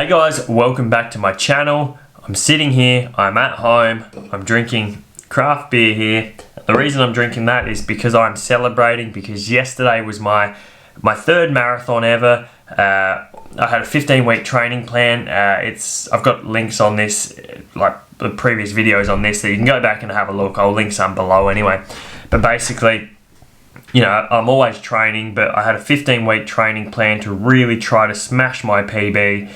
guys, welcome back to my channel. I'm sitting here, I'm at home, I'm drinking craft beer here. The reason I'm drinking that is because I'm celebrating, because yesterday was my third marathon ever. I had a 15-week training plan. I've got links on this, like the previous videos on this, that you can go back and have a look. I'll link some below anyway. But basically, you know, I'm always training, but I had a 15-week training plan to really try to smash my PB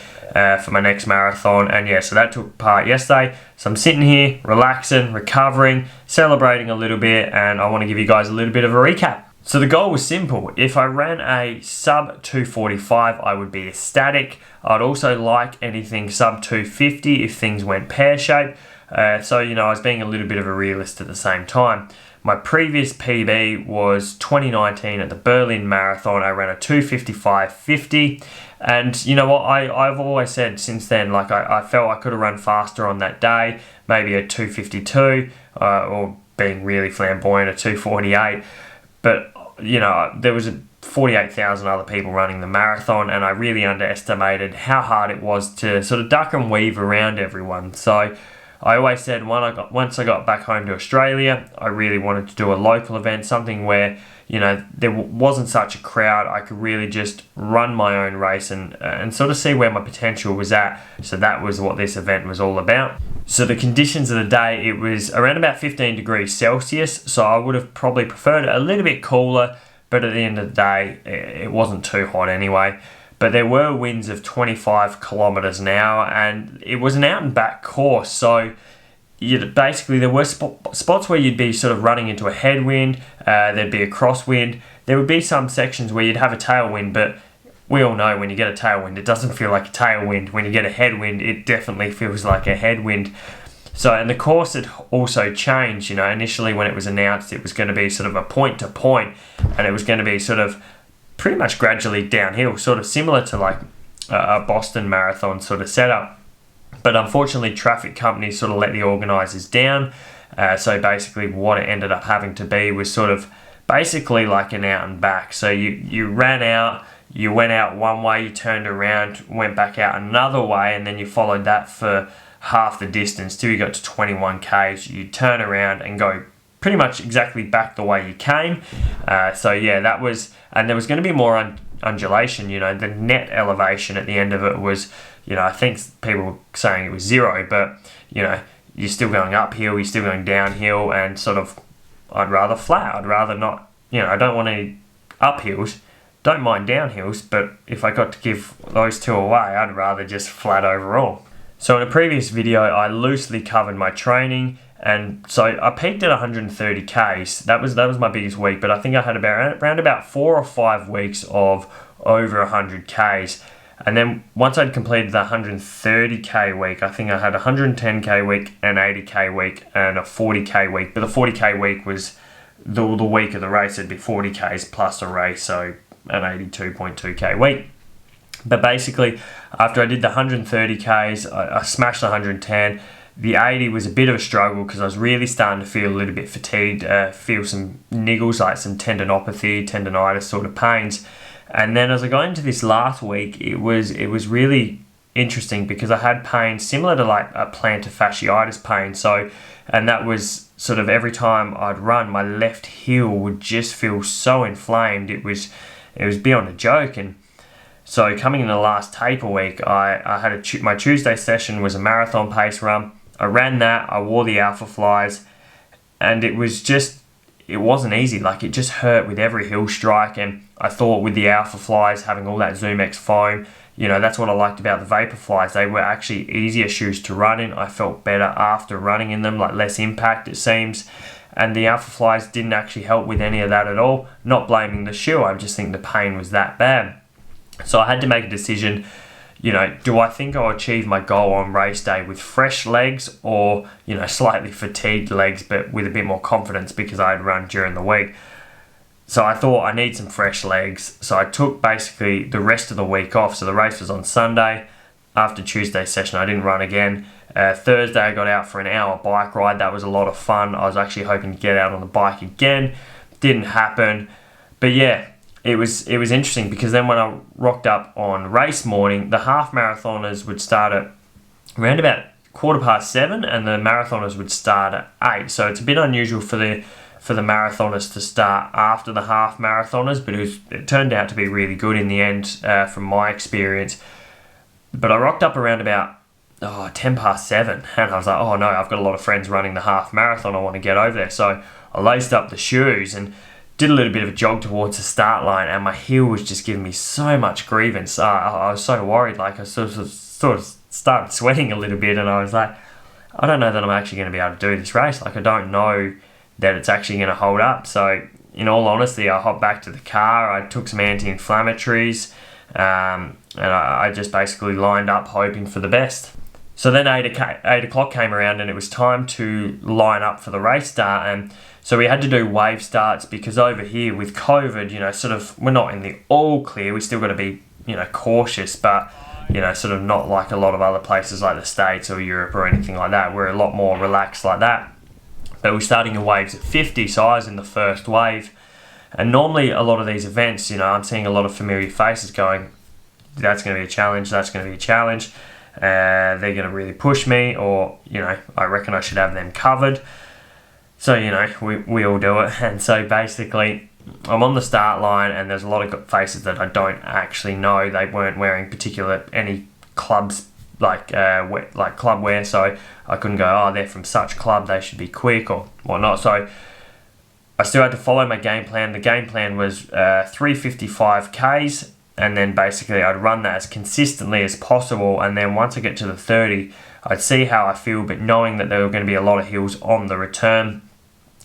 for my next marathon. And yeah, so that took part yesterday. So I'm sitting here, relaxing, recovering, celebrating a little bit, and I want to give you guys a little bit of a recap. So the goal was simple. If I ran a sub 245, I would be ecstatic. I'd also like anything sub 250 if things went pear-shaped. So, you know, I was being a little bit of a realist at the same time. My previous PB was 2019 at the Berlin Marathon. I ran a 255.50. And you know what, I've always said since then, like I felt I could have run faster on that day, maybe a 252, or being really flamboyant, a 248. But, you know, there was 48,000 other people running the marathon, and I really underestimated how hard it was to sort of duck and weave around everyone. So I always said once I got back home to Australia, I really wanted to do a local event, something where, you know, there wasn't such a crowd. I could really just run my own race and sort of see where my potential was at. So that was what this event was all about. So the conditions of the day, it was around about 15 degrees Celsius. So I would have probably preferred it a little bit cooler, but at the end of the day, it wasn't too hot anyway. But there were winds of 25 kilometers an hour, and it was an out and back course. So basically there were spots where you'd be sort of running into a headwind, there'd be a crosswind. There would be some sections where you'd have a tailwind, but we all know when you get a tailwind, it doesn't feel like a tailwind. When you get a headwind, it definitely feels like a headwind. So, and the course had also changed. You know, initially when it was announced, it was going to be sort of a point to point, and it was going to be sort of pretty much gradually downhill, sort of similar to like a Boston Marathon sort of setup. But unfortunately, traffic companies sort of let the organisers down. So basically what it ended up having to be was sort of basically like an out and back. So you ran out, you went out one way, you turned around, went back out another way, and then you followed that for half the distance till you got to 21 Ks. You turn around and go pretty much exactly back the way you came. So yeah, that was, and there was going to be more undulation. You know, the net elevation at the end of it was, you know, I think people were saying it was 0, but, you know, you're still going uphill, you're still going downhill, and sort of, I'd rather flat. I'd rather not, you know, I don't want any uphills, don't mind downhills, but if I got to give those two away, I'd rather just flat overall. So in a previous video, I loosely covered my training, and so I peaked at 130 Ks. That was my biggest week, but I think I had around about 4 or 5 weeks of over 100 Ks. And then once I'd completed the 130k week, I think I had a 110k week, an 80k week, and a 40k week. But the 40k week was the week of the race. It'd be 40ks plus a race, so an 82.2k week. But basically, after I did the 130ks, I smashed the 110. The 80 was a bit of a struggle because I was really starting to feel a little bit fatigued, feel some niggles, like some tendinopathy, tendonitis sort of pains. And then as I got into this last week, it was really interesting because I had pain similar to like a plantar fasciitis pain. So, and that was sort of every time I'd run, my left heel would just feel so inflamed. It was beyond a joke. And so coming in the last taper week, I had my Tuesday session was a marathon pace run. I ran that, I wore the Alpha Flies, and it wasn't easy. Like, it just hurt with every heel strike. And I thought with the Alpha Flies having all that Zoom X foam, you know, that's what I liked about the Vapor Flies. They were actually easier shoes to run in. I felt better after running in them, like less impact it seems. And the Alpha Flies didn't actually help with any of that at all. Not blaming the shoe, I just think the pain was that bad. So I had to make a decision. You know, do I think I'll achieve my goal on race day with fresh legs, or, you know, slightly fatigued legs but with a bit more confidence because I had run during the week? So I thought I need some fresh legs. So I took basically the rest of the week off. So the race was on Sunday. After Tuesday's session, I didn't run again. Thursday, I got out for an hour bike ride. That was a lot of fun. I was actually hoping to get out on the bike again. Didn't happen. But yeah, it was interesting because then when I rocked up on race morning, the half marathoners would start at around about 7:15, and the marathoners would start at 8. So it's a bit unusual for the marathoners to start after the half marathoners, but it turned out to be really good in the end from my experience. But I rocked up around about 7:10, and I was like, oh no, I've got a lot of friends running the half marathon, I want to get over there. So I laced up the shoes and did a little bit of a jog towards the start line, and my heel was just giving me so much grievance. I was so worried, like I sort of started sweating a little bit, and I was like, I don't know that I'm actually going to be able to do this race. Like, I don't know that it's actually going to hold up. So in all honesty, I hopped back to the car, I took some anti-inflammatories, and I just basically lined up hoping for the best. So then 8 o'clock came around, and it was time to line up for the race start. And so we had to do wave starts because over here with COVID, we're not in the all clear. We still got to be, cautious, but, sort of not like a lot of other places like the States or Europe or anything like that. We're a lot more relaxed like that. But we're starting in waves at 50, so I was in the first wave. And normally a lot of these events, I'm seeing a lot of familiar faces going, that's going to be a challenge, that's going to be a challenge. They're going to really push me, or, I reckon I should have them covered. So, we all do it. And so basically, I'm on the start line, and there's a lot of faces that I don't actually know. They weren't wearing any clubs, like club wear, so I couldn't go, they're from such club, they should be quick or whatnot. So I still had to follow my game plan. The game plan was 3:55 Ks, and then basically I'd run that as consistently as possible, and then once I get to the 30, I'd see how I feel, but knowing that there were going to be a lot of hills on the return,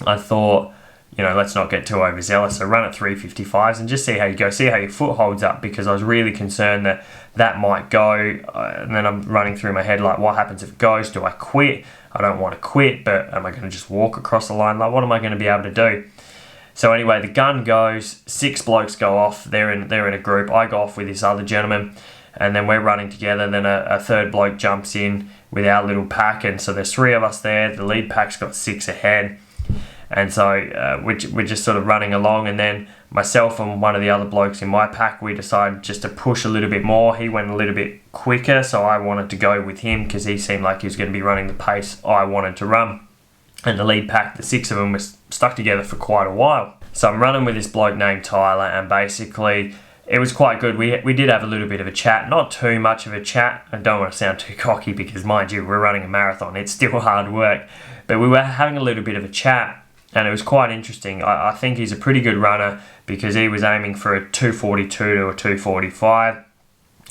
I thought, let's not get too overzealous. So run at 3:55s and just see how you go, see how your foot holds up, because I was really concerned that might go. And then I'm running through my head, like, what happens if it goes? Do I quit? I don't want to quit, but am I going to just walk across the line? Like, what am I going to be able to do? So anyway, the gun goes, 6 blokes go off. They're in a group. I go off with this other gentleman, and then we're running together. Then a third bloke jumps in with our little pack, and so there's 3 of us there. The lead pack's got 6 ahead. And so we're just sort of running along, and then myself and one of the other blokes in my pack, we decided just to push a little bit more. He went a little bit quicker, so I wanted to go with him because he seemed like he was going to be running the pace I wanted to run. And the lead pack, the 6 of them, were stuck together for quite a while. So I'm running with this bloke named Tyler, and basically it was quite good. We did have a little bit of a chat, not too much of a chat. I don't want to sound too cocky because, mind you, we're running a marathon. It's still hard work. But we were having a little bit of a chat, and it was quite interesting. I think he's a pretty good runner because he was aiming for a 2:42 to a 2:45.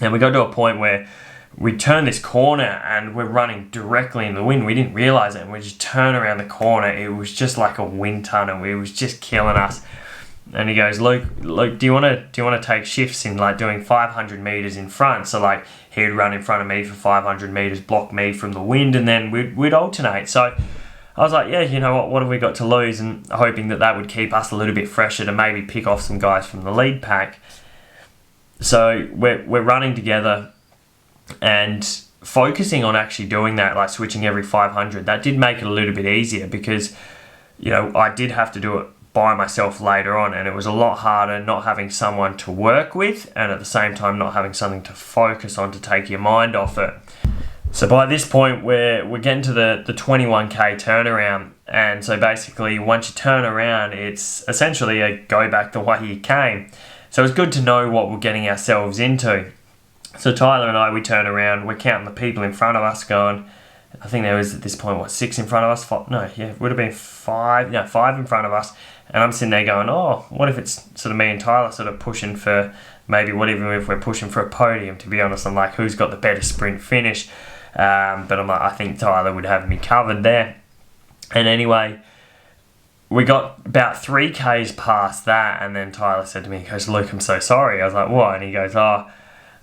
And we got to a point where we turned this corner and we're running directly in the wind. We didn't realise it, and we just turned around the corner. It was just like a wind tunnel. It was just killing us. And he goes, Luke, do you want to take shifts in like doing 500 meters in front? So like he'd run in front of me for 500 meters, block me from the wind, and then we'd alternate. So I was like, yeah, you know what have we got to lose? And hoping that would keep us a little bit fresher to maybe pick off some guys from the lead pack. So we're running together and focusing on actually doing that, like switching every 500. That did make it a little bit easier because, I did have to do it by myself later on, and it was a lot harder not having someone to work with, and at the same time not having something to focus on to take your mind off it. So by this point, we're getting to the 21k turnaround, and so basically once you turn around, it's essentially a go back the way you came. So it's good to know what we're getting ourselves into. So Tyler and I, we turn around, we're counting the people in front of us going, I think there was at this point, 6 in front of us? It would have been 5 in front of us. And I'm sitting there going, what if it's sort of me and Tyler sort of pushing for maybe even if we're pushing for a podium, to be honest. I'm like, who's got the better sprint finish? But I'm like, I think Tyler would have me covered there. And anyway, we got about 3Ks past that, and then Tyler said to me, he goes, Luke, I'm so sorry. I was like, what? And he goes, I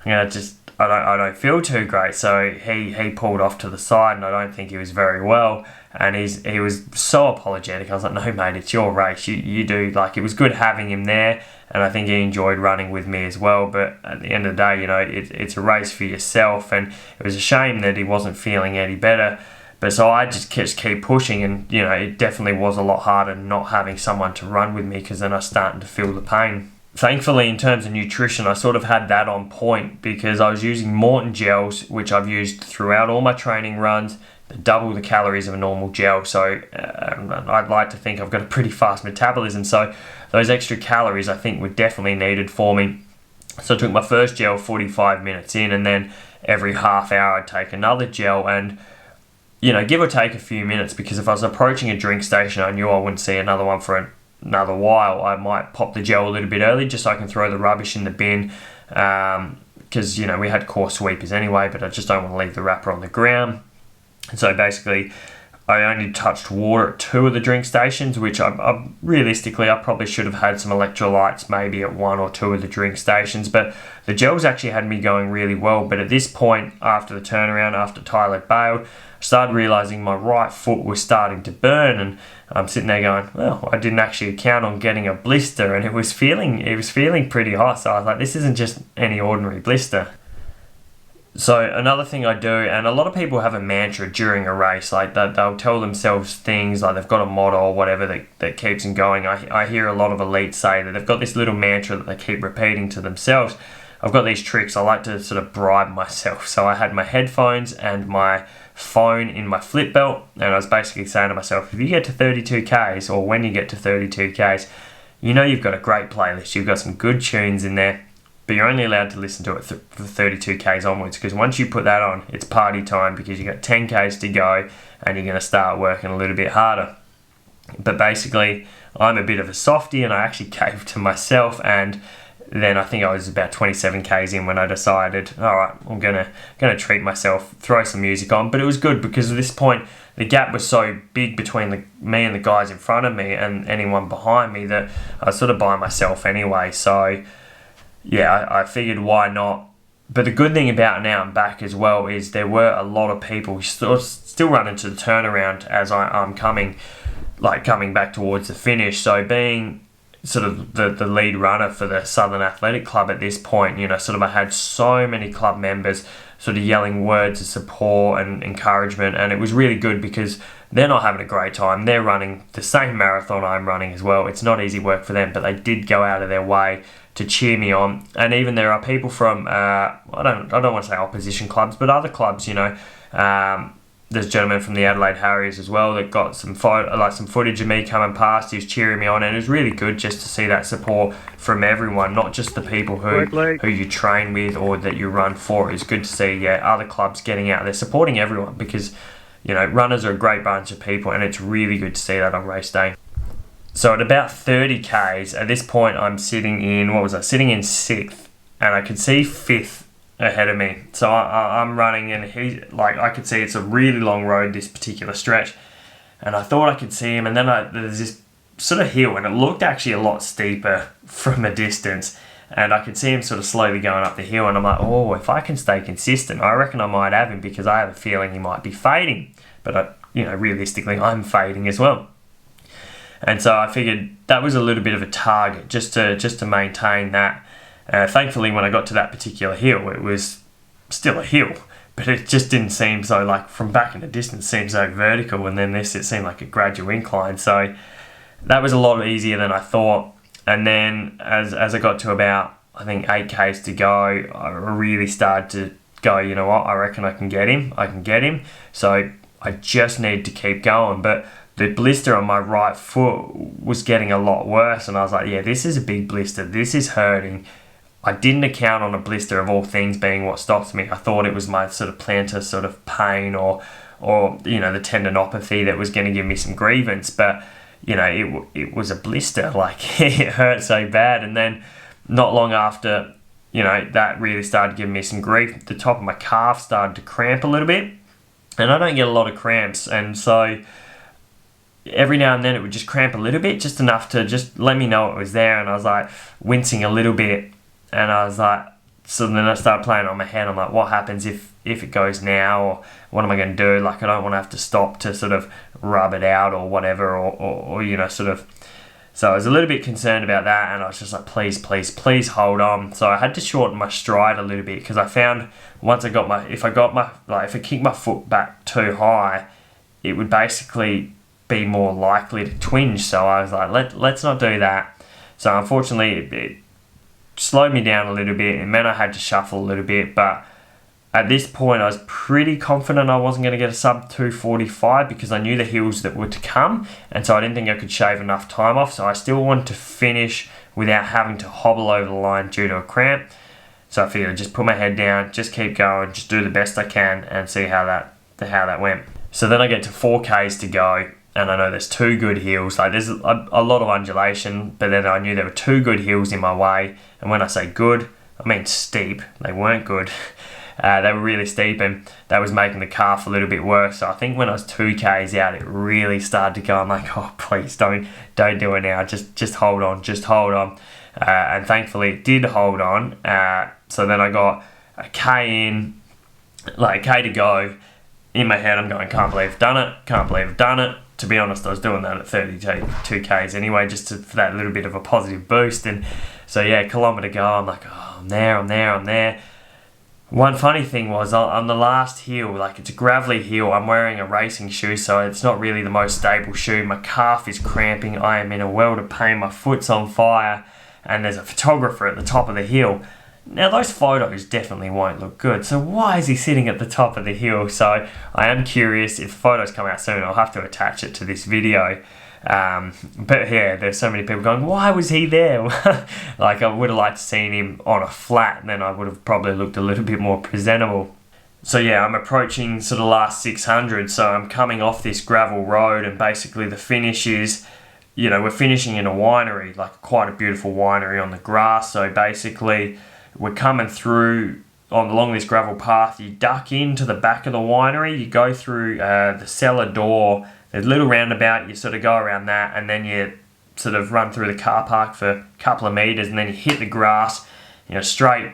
don't feel too great. So he pulled off to the side, and I don't think he was very well. And he was so apologetic. I was like, no, mate, it's your race. You do, like, it was good having him there, and I think he enjoyed running with me as well. But at the end of the day, it's a race for yourself, and it was a shame that he wasn't feeling any better. But so I just keep pushing, and it definitely was a lot harder not having someone to run with me, because then I was starting to feel the pain. thankfully, in terms of nutrition, I sort of had that on point because I was using Maurten gels, which I've used throughout all my training runs, double the calories of a normal gel. So I'd like to think I've got a pretty fast metabolism. So those extra calories I think were definitely needed for me. So I took my first gel 45 minutes in, and then every half hour I'd take another gel, and give or take a few minutes, because if I was approaching a drink station, I knew I wouldn't see another one for another while. I might pop the gel a little bit early just so I can throw the rubbish in the bin, because we had core sweepers anyway, but I just don't want to leave the wrapper on the ground. And so basically I only touched water at 2 of the drink stations, which realistically I probably should have had some electrolytes maybe at 1 or 2 of the drink stations, but the gels actually had me going really well. But at this point, after the turnaround, after Tyler bailed, I started realizing my right foot was starting to burn, and I'm sitting there going, well, I didn't actually count on getting a blister, and it was feeling pretty hot. So I was like, this isn't just any ordinary blister. So another thing I do, and a lot of people have a mantra during a race, like that they'll tell themselves things, like they've got a motto or whatever that keeps them going. I hear a lot of elites say that they've got this little mantra that they keep repeating to themselves. I've got these tricks. I like to sort of bribe myself. So I had my headphones and my phone in my flip belt, and I was basically saying to myself, if you get to 32 Ks, or when you get to 32 Ks, you've got a great playlist. You've got some good tunes in there, but you're only allowed to listen to it for 32 Ks onwards, because once you put that on, it's party time, because you got 10 Ks to go and you're going to start working a little bit harder. But basically, I'm a bit of a softie, and I actually caved to myself, and then I think I was about 27 Ks in when I decided, all right, I'm gonna treat myself, throw some music on. But it was good, because at this point the gap was so big between me and the guys in front of me and anyone behind me that I was sort of by myself anyway. So yeah, I figured why not. But the good thing about now I'm back as well is there were a lot of people still running to the turnaround as I'm coming back towards the finish. So being sort of the lead runner for the Southern Athletic Club at this point, sort of I had so many club members sort of yelling words of support and encouragement, and it was really good because they're not having a great time. They're running the same marathon I'm running as well. It's not easy work for them, but they did go out of their way to cheer me on. And even there are people from I don't want to say opposition clubs, but other clubs, there's a gentleman from the Adelaide Harriers as well that got some footage of me coming past. He was cheering me on, and it was really good just to see that support from everyone, not just the people who you train with or that you run for. It's good to see other clubs getting out there supporting everyone, because runners are a great bunch of people, and it's really good to see that on race day. So at about 30 Ks, at this point I'm sitting in 6th, and I could see 5th ahead of me. So I'm running, and I could see it's a really long road, this particular stretch, and I thought I could see him, and then there's this sort of hill, and it looked actually a lot steeper from a distance, and I could see him sort of slowly going up the hill, and I'm like, oh, if I can stay consistent, I reckon I might have him, because I have a feeling he might be fading. But realistically I'm fading as well. And so I figured that was a little bit of a target just to maintain that. Thankfully, when I got to that particular hill, it was still a hill, but it just didn't seem so, from back in the distance, seemed so vertical, and then it seemed like a gradual incline. So that was a lot easier than I thought. And then as I got to about, I think, 8 Ks to go, I really started to go, you know what, I reckon I can get him. So I just need to keep going. But the blister on my right foot was getting a lot worse, and I was like, yeah, this is a big blister. This is hurting. I didn't account on a blister, of all things, being what stopped me. I thought it was my sort of plantar sort of pain or the tendinopathy that was going to give me some grievance. But, it was a blister. It hurt so bad. And then not long after, that really started giving me some grief. The top of my calf started to cramp a little bit. And I don't get a lot of cramps. And so every now and then it would just cramp a little bit, just enough to just let me know it was there. And I was like wincing a little bit. And I was like, so then I started playing on my head. I'm like, what happens if it goes now? Or what am I going to do? I don't want to have to stop to sort of rub it out or whatever, or sort of. So I was a little bit concerned about that, and I was just like, please hold on. So I had to shorten my stride a little bit, because I found once if I kicked my foot back too high, it would basically be more likely to twinge. So I was like, let's not do that. So unfortunately, slowed me down a little bit. It meant I had to shuffle a little bit, but at this point I was pretty confident I wasn't going to get a sub 2:45 because I knew the hills that were to come, and so I didn't think I could shave enough time off. So I still wanted to finish without having to hobble over the line due to a cramp. So I figured I'd just put my head down, just keep going, just do the best I can and see how that went. So then I get to 4Ks to go, and I know there's two good hills. Like there's a lot of undulation, but then I knew there were two good hills in my way. And when I say good, I mean steep. They weren't good. They were really steep, and that was making the calf a little bit worse. So I think when I was 2Ks out, it really started to go. I'm like, oh, please don't do it now. Just hold on. And thankfully it did hold on. So then I got a K in, like a K to go. In my head, I'm going, can't believe I've done it. To be honest, I was doing that at 32Ks anyway, just for that little bit of a positive boost. And so yeah, kilometre go, I'm like, oh, I'm there. One funny thing was on the last hill, like it's a gravelly hill, I'm wearing a racing shoe, so it's not really the most stable shoe. My calf is cramping, I am in a world of pain, my foot's on fire, and there's a photographer at the top of the hill. Now those photos definitely won't look good, so why is he sitting at the top of the hill? So I am curious, if the photos come out soon, I'll have to attach it to this video. But yeah, there's so many people going, why was he there? Like I would have liked to seen him on a flat, and then I would have probably looked a little bit more presentable. So yeah, I'm approaching sort of last 600, so I'm coming off this gravel road, and basically the finish is, you know, we're finishing in a winery, like quite a beautiful winery on the grass. So basically we're coming through along this gravel path. You duck into the back of the winery, you go through the cellar door, there's a little roundabout, you sort of go around that, and then you sort of run through the car park for a couple of metres, and then you hit the grass, you know, straight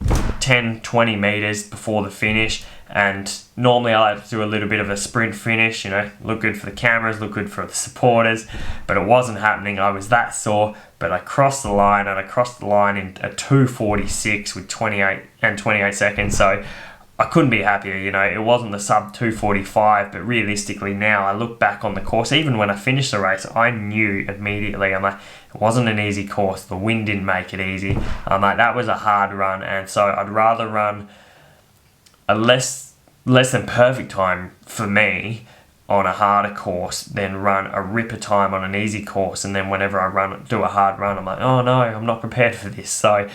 10-20 metres before the finish. And normally I like to do a little bit of a sprint finish, you know, look good for the cameras, look good for the supporters, but it wasn't happening. I was that sore, but I crossed the line, and I crossed the line in a 2:46 with 28 seconds. So I couldn't be happier, you know. It wasn't the sub 2:45, but realistically now I look back on the course, even when I finished the race, I knew immediately, I'm like, it wasn't an easy course. The wind didn't make it easy. I'm like, that was a hard run, and so I'd rather run a less than perfect time for me on a harder course than run a ripper time on an easy course. And then whenever I do a hard run, I'm like, oh no, I'm not prepared for this. So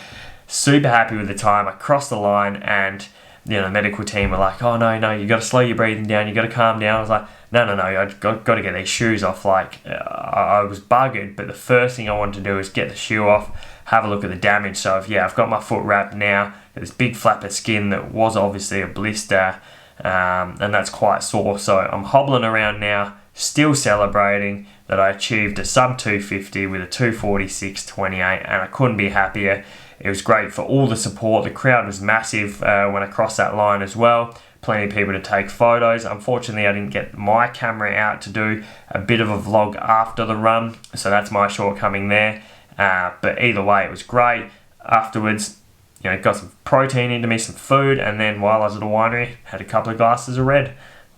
super happy with the time. I crossed the line, and you know, the medical team were like, oh no, you got to slow your breathing down, you got to calm down. I was like, no, I've got to get these shoes off. Like I was buggered, but the first thing I wanted to do is get the shoe off, have a look at the damage. So I've got my foot wrapped now, this big flap of skin that was obviously a blister, and that's quite sore. So I'm hobbling around now, still celebrating that I achieved a sub 250 with a 2:46.28, and I couldn't be happier. It was great for all the support. The crowd was massive when I crossed that line as well. Plenty of people to take photos. Unfortunately, I didn't get my camera out to do a bit of a vlog after the run, so that's my shortcoming there. But either way, it was great. Afterwards, you know, got some protein into me, some food, and then while I was at the winery, had a couple of glasses of red.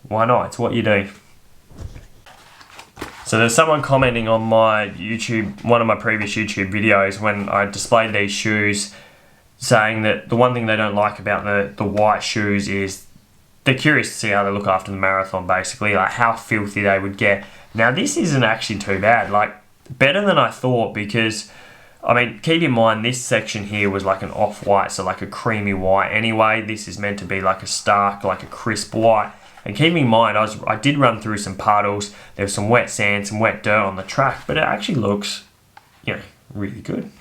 Why not? It's what you do. So there's someone commenting on my YouTube, one of my previous YouTube videos, when I displayed these shoes, saying that the one thing they don't like about the white shoes is they're curious to see how they look after the marathon, basically, like how filthy they would get. Now this isn't actually too bad, like better than I thought, because I mean, keep in mind this section here was like an off-white, so like a creamy white anyway. This is meant to be like a stark, like a crisp white. And keep in mind, I did run through some puddles. There was some wet sand, some wet dirt on the track, but it actually looks, you know, really good.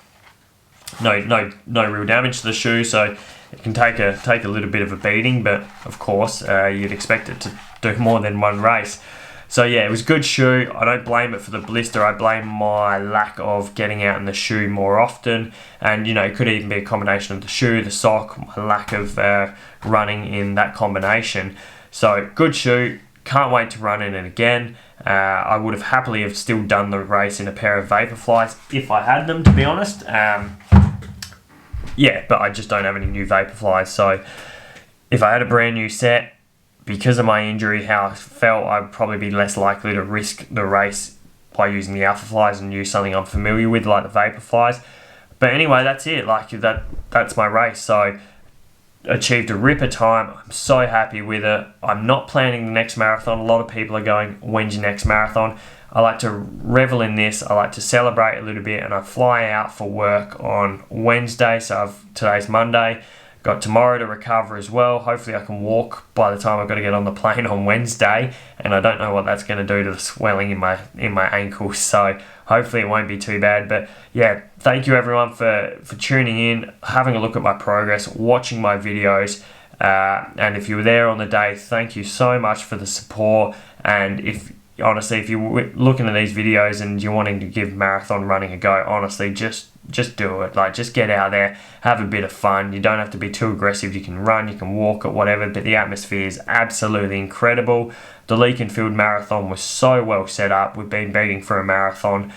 No real damage to the shoe, so it can take a little bit of a beating, but of course you'd expect it to do more than one race. So yeah, it was a good shoe. I don't blame it for the blister. I blame my lack of getting out in the shoe more often, and you know, it could even be a combination of the shoe, the sock, my lack of running in that combination. So good shoe, can't wait to run in it again. I would have happily have still done the race in a pair of Vaporflies if I had them, to be honest. Yeah, but I just don't have any new Vaporflies. So if I had a brand new set, because of my injury, how I felt, I'd probably be less likely to risk the race by using the Alpha Flies and use something I'm familiar with like the Vaporflies. But anyway, that's it. Like that's my race. So achieved a ripper time. I'm so happy with it. I'm not planning the next marathon. A lot of people are going, when's your next marathon? I like to revel in this. I like to celebrate a little bit, and I fly out for work on Wednesday. So today's Monday. Got tomorrow to recover as well. Hopefully I can walk by the time I've got to get on the plane on Wednesday, and I don't know what that's going to do to the swelling in my ankles, so hopefully it won't be too bad. But yeah, thank you everyone for tuning in, having a look at my progress, watching my videos, and if you were there on the day, thank you so much for the support. And if you're looking at these videos and you're wanting to give marathon running a go, honestly, just do it. Like, just get out there, have a bit of fun. You don't have to be too aggressive. You can run, you can walk or whatever, but the atmosphere is absolutely incredible. The Leakenfield Marathon was so well set up. We've been begging for a marathon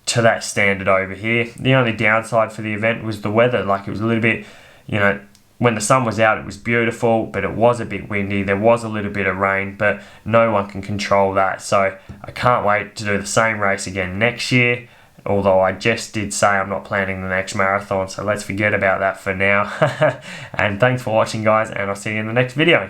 to that standard over here. The only downside for the event was the weather. Like, it was a little bit, when the sun was out, it was beautiful, but it was a bit windy. There was a little bit of rain, but no one can control that. So I can't wait to do the same race again next year. Although I just did say I'm not planning the next marathon, so let's forget about that for now. And thanks for watching, guys, and I'll see you in the next video.